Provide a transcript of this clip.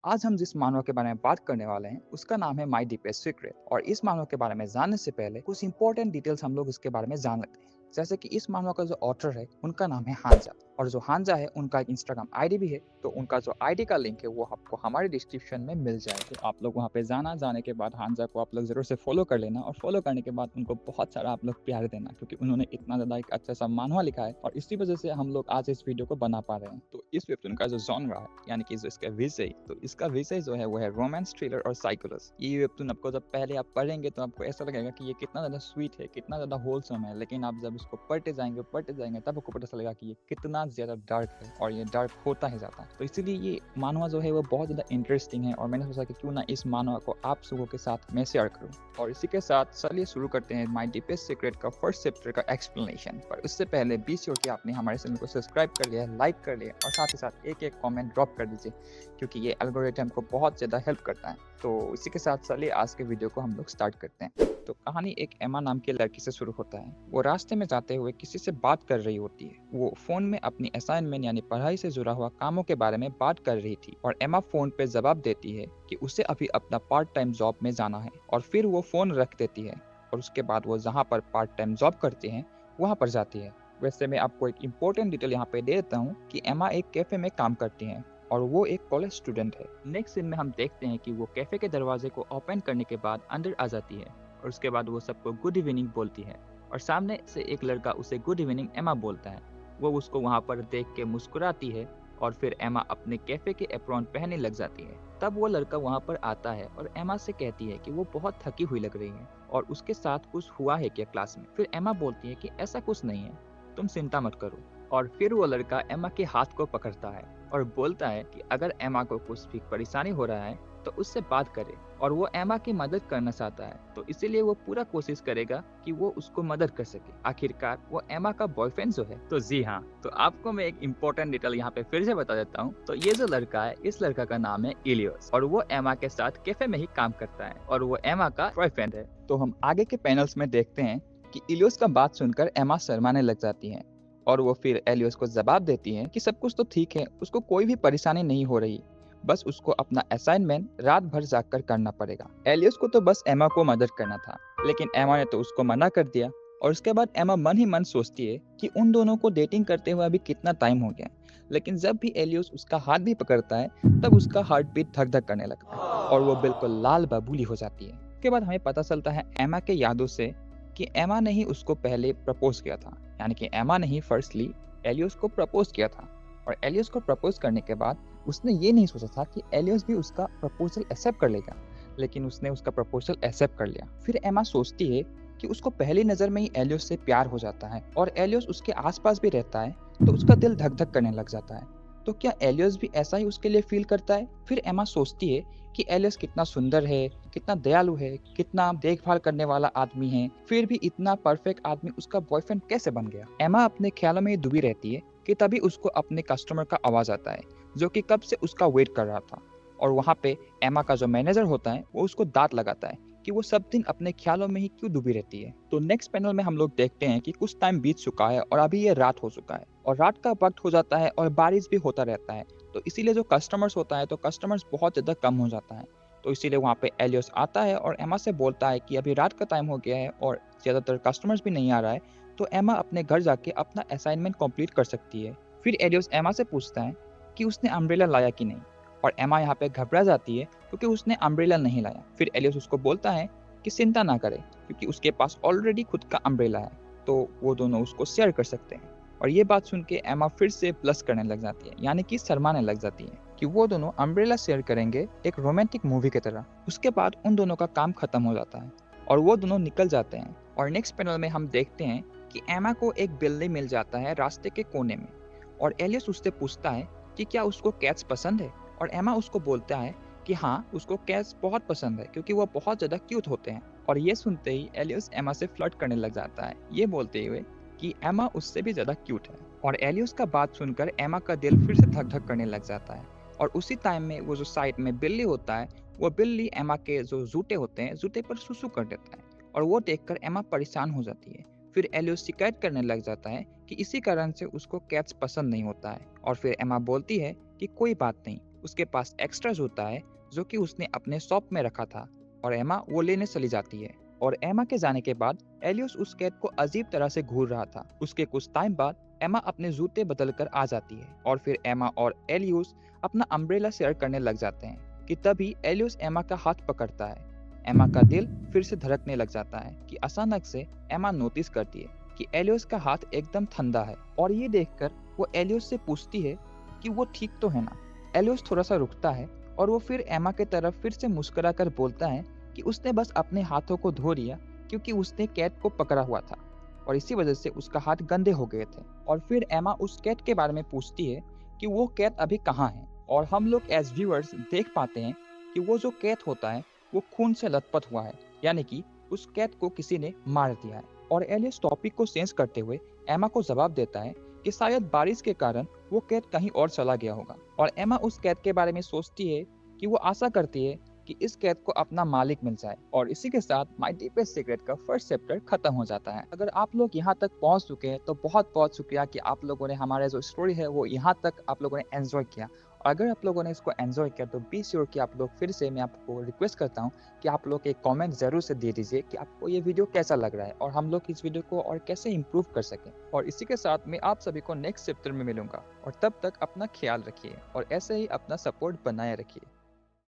आज हम जिस मानव के बारे में बात करने वाले हैं उसका नाम है माई डीपेस्ट सीक्रेट। और इस मानव के बारे में जानने से पहले कुछ इंपॉर्टेंट डिटेल्स हम लोग इसके बारे में जान लेते हैं। जैसे कि इस मानव का जो ऑथर है उनका नाम है हांजा, और जो हांजा है उनका एक इंस्टाग्राम आईडी भी है। तो उनका जो आईडी का लिंक है वो आपको हमारे डिस्क्रिप्शन में मिल जाए, तो आप लोग वहाँ पे जाने के बाद हांजा को आप लोग जरूर से फॉलो कर लेना, और फॉलो करने के बाद उनको बहुत सारा आप लोग प्यार देना, क्योंकि उन्होंने इतना ज़्यादा एक अच्छा सा मानवा लिखा है और इसी वजह से हम लोग आज इस वीडियो को बना पा रहे हैं। तो इस वेबटून का जो जॉनरा है यानी कि जो इसका विषय, तो इसका विषय जो है वो है रोमांस, थ्रिलर और साइकोलॉजी। ये वेबटून आपको जब पहले आप पढ़ेंगे तो आपको ऐसा लगेगा कि ये कितना ज़्यादा स्वीट है, कितना ज़्यादा होलसम है, लेकिन आप जब इसको पढ़ते जाएंगे तब आपको पता चलेगा कि ये कितना ज़्यादा डार्क है, और ये डार्क होता ही जाता है। तो इसीलिए ये मानवा जो है वो बहुत ज़्यादा इंटरेस्टिंग है, और मैंने सोचा कि क्यों ना इस मानवा को आप लोगों के साथ मैं शेयर करूँ। और इसी के साथ चलिए शुरू करते हैं माई डीपेस्ट सीक्रेट का फर्स्ट चैप्टर का एक्सप्लेनेशन। पर उससे पहले बी श्योर कि आपने हमारे चैनल को सब्सक्राइब कर लिया, लाइक कर लिया, और साथ ही साथ एक एक कमेंट ड्रॉप कर दीजिए, क्योंकि ये एल्गोरिथम को बहुत ज़्यादा हेल्प करता है। तो इसी के साथ चलिए आज के वीडियो को हम लोग स्टार्ट करते हैं। तो कहानी एक एमा नाम की लड़की से शुरू होता है। वो रास्ते में जाते हुए किसी से बात कर रही होती है। वो फोन में अपनी असाइनमेंट यानी पढ़ाई से जुड़ा हुआ कामों के बारे में बात कर रही थी, और एमा फोन पे जवाब देती है कि उसे अभी अपना पार्ट टाइम जॉब में जाना है, और फिर वो फोन रख देती है। और उसके बाद वो जहाँ पर पार्ट टाइम जॉब करते हैं वहाँ पर जाती है। वैसे मैं आपको एक इम्पोर्टेंट डिटेल यहाँ पे दे देता हूँ कि एमा एक कैफे में काम करती हैं, और वो एक कॉलेज स्टूडेंट है। नेक्स्ट सीन में हम देखते हैं कि वो कैफे के दरवाजे को ओपन करने के बाद अंदर आ जाती है, और उसके बाद वो सबको गुड इवनिंग बोलती है, और सामने से एक लड़का उसे गुड इवनिंग एमा बोलता है। वो उसको वहाँ पर देख के मुस्कुराती है, और फिर एमा अपने कैफे के एप्रॉन पहनने लग जाती है। तब वो लड़का वहाँ पर आता है और एमा से कहती है कि वो बहुत थकी हुई लग रही है, और उसके साथ कुछ हुआ है क्या क्लास में। फिर एमा बोलती है कि ऐसा कुछ नहीं है, तुम चिंता मत करो। और फिर वो लड़का एमा के हाथ को पकड़ता है और बोलता है कि अगर एमा को कुछ भी परेशानी हो रहा है तो उससे बात करे, और वो एमा की मदद करना चाहता है, तो इसीलिए वो पूरा कोशिश करेगा कि वो उसको मदद कर सके। आखिरकार वो एमा का बॉयफ्रेंड जो है। तो जी हाँ, तो आपको मैं एक इम्पोर्टेंट डिटेल यहाँ पे फिर से बता देता हूँ। तो ये जो लड़का है, इस लड़का का नाम है इलियोस, और वो एमा के साथ कैफे में ही काम करता है, और वो एमा का बॉयफ्रेंड है। तो हम आगे के पैनल्स में देखते हैं कि इलियोस का बात सुनकर एमा शर्माने लग जाती है, और वो फिर एलियोस को जवाब देती है कि सब कुछ तो ठीक है, उसको कोई भी परेशानी नहीं हो रही, बस उसको अपना असाइनमेंट रात भर जाकर करना पड़ेगा। एलियोस को तो बस एमा को मदद करना था, लेकिन एमा ने तो उसको मना कर दिया। और उसके बाद एमा मन ही मन सोचती है कि उन दोनों को डेटिंग करते हुए अभी कितना टाइम हो गया। लेकिन जब भी एलियोस उसका हाथ भी पकड़ता है तब उसका हार्ट बीट धक धक करने लगता है, और वो बिल्कुल लाल बबूली हो जाती है। उसके बाद हमें पता चलता है एमा के यादों से कि एमा ने ही उसको पहले प्रपोज किया था, यानी कि एमा ने ही फर्स्टली एलियोस को प्रपोज किया था। और एलियोस को प्रपोज करने के बाद उसने ये नहीं सोचा था कि एलियोस भी उसका प्रपोजल एक्सेप्ट कर लेगा, लेकिन उसने उसका प्रपोजल एक्सेप्ट कर लिया। फिर एमा सोचती है कि उसको पहली नज़र में ही एलियोस से प्यार हो जाता है, और एलियोस उसके आसपास भी रहता है तो उसका दिल धक धक करने लग जाता है। तो क्या एलियोस भी ऐसा ही उसके लिए फील करता है? फिर एमा सोचती है कि एलियस कितना सुंदर है, कितना दयालु है, कितना देखभाल करने वाला आदमी है, फिर भी इतना परफेक्ट आदमी उसका बॉयफ्रेंड कैसे बन गया। एमा अपने ख्यालों में डूबी रहती है कि तभी उसको अपने कस्टमर का आवाज आता है, जो कि कब से उसका वेट कर रहा था। और वहाँ पे एमा का जो मैनेजर होता है वो उसको दांत लगाता है कि वो सब दिन अपने ख्यालों में ही क्यों डूबी रहती है। तो नेक्स्ट पैनल में हम लोग देखते हैं कि कुछ टाइम बीत चुका है और अभी ये रात हो चुका है, और रात का वक्त हो जाता है और बारिश भी होता रहता है। तो इसीलिए जो कस्टमर्स होता है तो कस्टमर्स बहुत ज़्यादा कम हो जाता है। तो इसीलिए वहाँ पे एलियोस आता है और एमा से बोलता है कि अभी रात का टाइम हो गया है और ज़्यादातर कस्टमर्स भी नहीं आ रहा है, तो एमा अपने घर जाके अपना असाइनमेंट कंप्लीट कर सकती है। फिर एलियोस एमा से पूछता है कि उसने अम्ब्रेला लाया कि नहीं, और एमा यहाँ पे घबरा जाती है क्योंकि उसने अम्ब्रेला नहीं लाया। फिर एलियोस उसको बोलता है कि चिंता ना करे, क्योंकि उसके पास ऑलरेडी खुद का अम्ब्रेला है, तो वो दोनों उसको शेयर कर सकते हैं। और ये बात सुन के एमा फिर से प्लस करने लग जाती है, यानी कि शर्माने लग जाती है कि वो दोनों अम्ब्रेला शेयर करेंगे एक रोमांटिक मूवी की तरह। उसके बाद उन दोनों का काम खत्म हो जाता है और वो दोनों निकल जाते हैं। और नेक्स्ट पैनल में हम देखते हैं कि एमा को एक बिल्ली मिल जाता है रास्ते के कोने में, और एलियस उससे पूछता है कि क्या उसको कैट्स पसंद है, और एमा उसको बोलता है कि हाँ, उसको कैट्स बहुत पसंद है क्योंकि वो बहुत ज़्यादा क्यूट होते हैं। और ये सुनते ही एलियस एमा से फ्लर्ट करने लग जाता है, ये बोलते हुए कि एमा उससे भी ज़्यादा क्यूट है। और एलियस का बात सुनकर एमा का दिल फिर से धक धक करने लग जाता है। और उसी टाइम में वो जो साइड में बिल्ली होता है, वो बिल्ली एमा के जो जूते होते हैं, जूते पर सुसु कर देता है, और वो देखकर एमा परेशान हो जाती है। फिर एलियस शिकायत करने लग जाता है कि इसी कारण से उसको कैट्स पसंद नहीं होता है। और फिर एमा बोलती है कि कोई बात नहीं, उसके पास एक्स्ट्रा जूता है जो कि उसने अपने शॉप में रखा था और एमा वो लेने चली जाती है। और एमा के जाने के बाद एलियस उस कैट को अजीब तरह से घूर रहा था। उसके कुछ टाइम बाद एमा अपने जूते बदल कर आ जाती है और फिर एमा और एलियस अपना अम्ब्रेला शेयर करने लग जाते हैं कि तभी एलियस एमा का हाथ पकड़ता है। एमा का दिल फिर से धड़कने लग जाता है कि अचानक से एमा नोटिस करती है कि एलियस का हाथ एकदम ठंडा है और ये देखकर वो एलियस से पूछती है कि वो ठीक तो है ना। एलियस थोड़ा सा रुकता है और वो फिर एमा के तरफ फिर से मुस्कुराकर बोलता है कि उसने बस अपने हाथों को धो लिया क्योंकि उसने कैट को पकड़ा हुआ था और इसी वजह से उसका हाथ गंदे हो गए थे। और फिर एमा उस कैट के बारे में पूछती है कि वो कैट अभी कहाँ है और हम लोग एज व्यूअर्स देख पाते हैं कि वो जो कैट होता है वो खून से लथपथ हुआ है, यानी कि उस कैट को किसी ने मार दिया है। और एलियस टॉपिक को चेंज करते हुए एमा को जवाब देता है कि शायद बारिश के कारण वो कैट कहीं और चला गया होगा। और एमा उस कैट के बारे में सोचती है कि वो आशा करती है कि इस कैट को अपना मालिक मिल जाए। और इसी के साथ माय डीपेस्ट सीक्रेट का फर्स्ट चैप्टर खत्म हो जाता है। अगर आप लोग यहाँ तक पहुँच चुके हैं तो बहुत बहुत शुक्रिया कि आप लोगों ने हमारा जो स्टोरी है वो यहाँ तक आप लोगों ने एंजॉय किया। और अगर आप लोगों ने इसको एंजॉय किया तो बी श्योर कि आप लोग फिर से मैं आपको रिक्वेस्ट करता हूँ कि आप लोग एक कमेंट जरूर से दे दीजिए कि आपको ये वीडियो कैसा लग रहा है और हम लोग इस वीडियो को और कैसे इम्प्रूव कर सकें। और इसी के साथ मैं आप सभी को नेक्स्ट चैप्टर में मिलूंगा और तब तक अपना ख्याल रखिए और ऐसे ही अपना सपोर्ट बनाए रखिए।